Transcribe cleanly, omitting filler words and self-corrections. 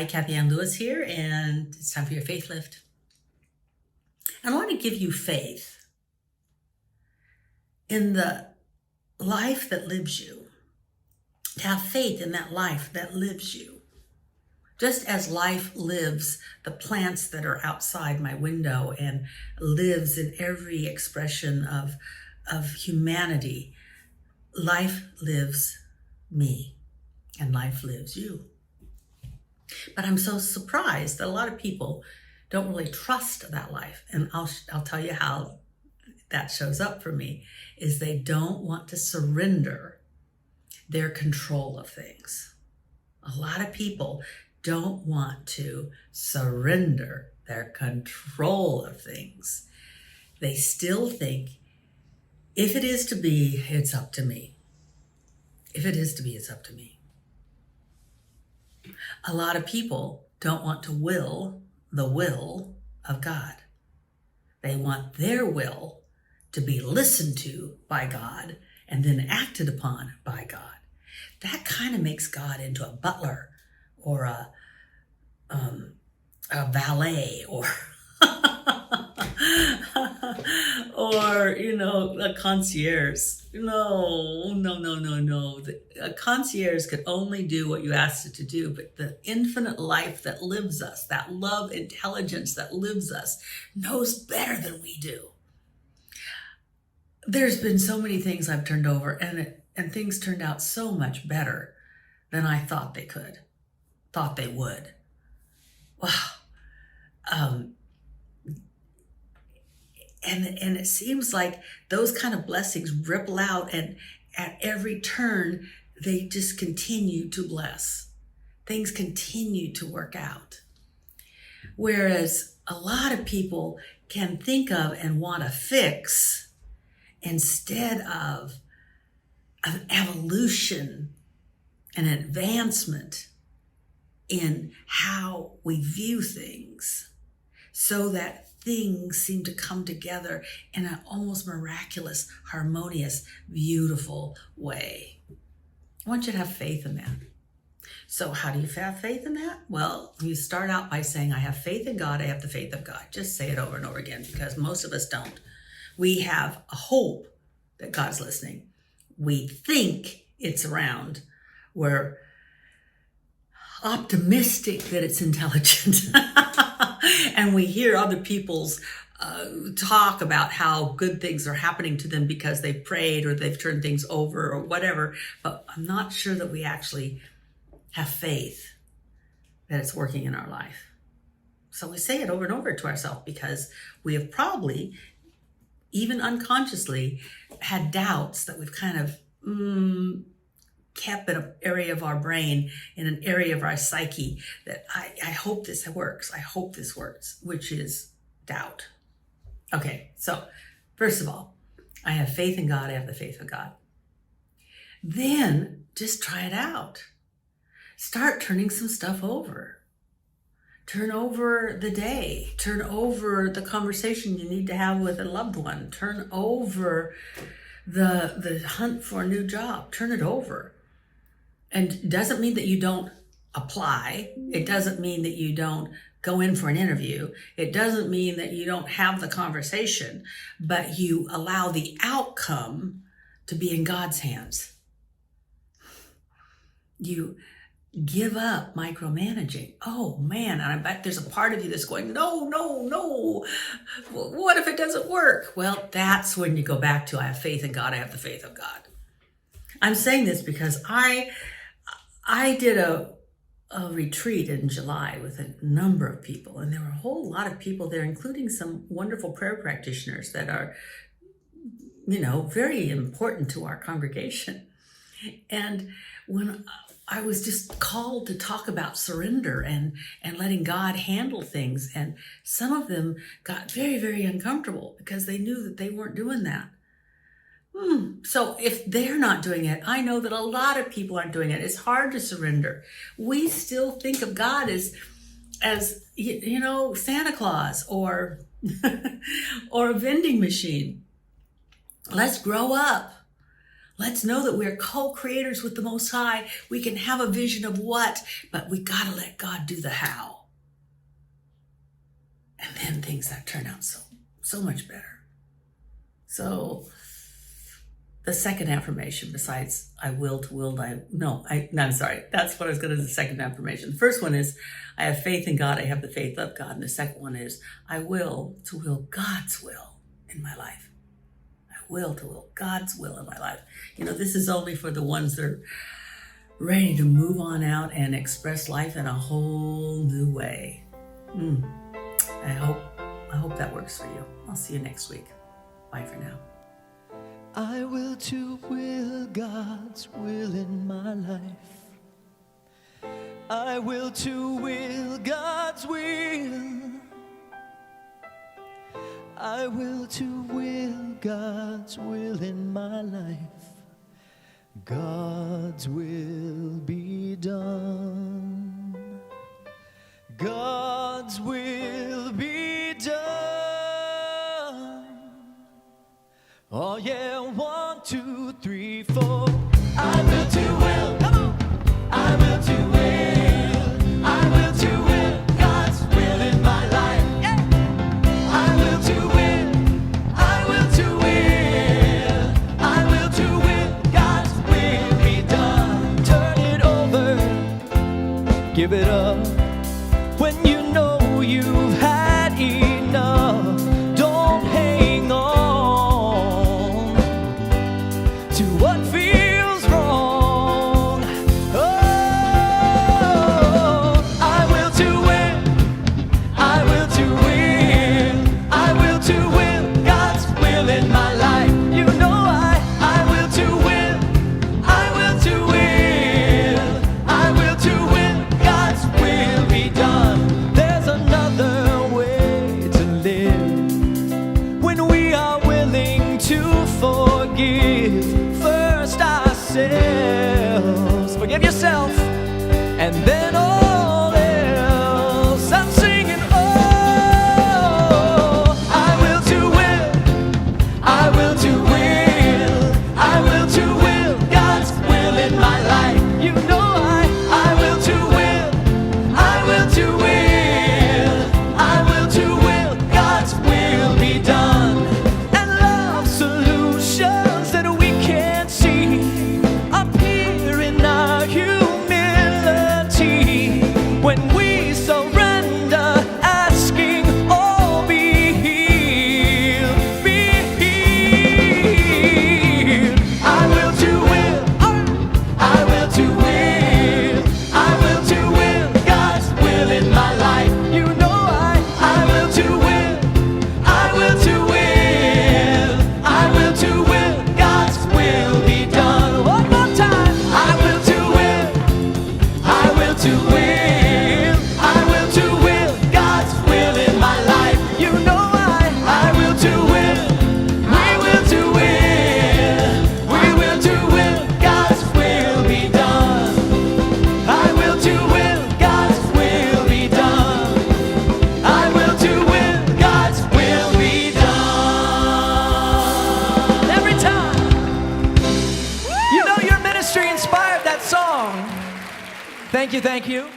Hi, Kathianne Lewis here, and it's time for your faith lift. I want to give you faith in the life that lives you, to have faith in that life that lives you. Just as life lives the plants that are outside my window and lives in every expression of humanity, life lives me and life lives you. But I'm so surprised that a lot of people don't really trust that life. And I'll tell you how that shows up for me, is they don't want to surrender their control of things. A lot of people don't want to surrender their control of things. They still think, if it is to be, it's up to me. If it is to be, it's up to me. A lot of people don't want to will the will of God. They want their will to be listened to by God and then acted upon by God. That kind of makes God into a butler or a valet or or a concierge. No. A concierge could only do what you asked it to do, but the infinite life that lives us, that love intelligence that lives us, knows better than we do. There's been so many things I've turned over, and things turned out so much better than I thought they would. Wow. And it seems like those kind of blessings ripple out, and at every turn, they just continue to bless. Things continue to work out. Whereas a lot of people can think of and want to fix instead of an evolution, an advancement in how we view things, so that things seem to come together in an almost miraculous, harmonious, beautiful way. I want you to have faith in that. So how do you have faith in that? Well, you start out by saying, I have faith in God, I have the faith of God. Just say it over and over again, because most of us don't. We have a hope that God's listening. We think it's around. We're optimistic that it's intelligent. And we hear other people's talk about how good things are happening to them because they've prayed or they've turned things over or whatever. But I'm not sure that we actually have faith that it's working in our life. So we say it over and over to ourselves because we have probably, even unconsciously, had doubts that we've kind of kept in an area of our brain, in an area of our psyche, that I hope this works. I hope this works, which is doubt. Okay, so first of all, I have faith in God. I have the faith of God. Then just try it out. Start turning some stuff over. Turn over the day. Turn over the conversation you need to have with a loved one. Turn over the hunt for a new job. Turn it over. And it doesn't mean that you don't apply. It doesn't mean that you don't go in for an interview. It doesn't mean that you don't have the conversation, but you allow the outcome to be in God's hands. You give up micromanaging. Oh man, and I bet there's a part of you that's going, no. What if it doesn't work? Well, that's when you go back to, I have faith in God, I have the faith of God. I'm saying this because I did a retreat in July with a number of people, and there were a whole lot of people there, including some wonderful prayer practitioners that are, very important to our congregation. And when I was just called to talk about surrender and letting God handle things, and some of them got very, very uncomfortable because they knew that they weren't doing that. So if they're not doing it, I know that a lot of people aren't doing it. It's hard to surrender. We still think of God as Santa Claus or or a vending machine. Let's grow up. Let's know that we're co-creators with the Most High. We can have a vision of what, but we got to let God do the how. And then things that turn out so much better. So the second affirmation, besides I'm sorry. That's what I was going to do, the second affirmation. The first one is, I have faith in God. I have the faith of God. And the second one is, I will to will God's will in my life. I will to will God's will in my life. This is only for the ones that are ready to move on out and express life in a whole new way. I hope that works for you. I'll see you next week. Bye for now. I will to will God's will in my life. I will to will God's will. I will to will God's will in my life. God's will be done. God's will be done. Oh yeah, 1, 2, 3, 4. I will to will. Come on. I will to will. I will to will God's will in my life. Yeah. I will to will. I will to will. I will to will God's will be done. Turn it over. Give it up. When you know you've had enough, don't hang on to what feels wrong. Oh, I will to win. I will to win. I will to win God's will in my life. You know I will to win. I will to win. I will to win God's will be done. There's another way to live when we are willing to forgive first ourselves. Forgive yourself, and then all else. I'm singing, oh, I will to will. I will to will. I will to will God's will in my life. You know I will to will. I will to will. I will to will God's will be done. And love solutions that we can't see appear in our humility when we surrender, asking, oh, be healed, be healed. I will to will. I will to will. I will to will God's will in my life. You know I will to will. I will to will. I will to will God's will be done. One more time. I will to will. I will to will. I will to will God's will in my life. You know I will to will. We will to will. We will to will God's will be done. I will to will God's will be done. I will to will God's will be done. Every time. You know your ministry inspired that song. Thank you, thank you.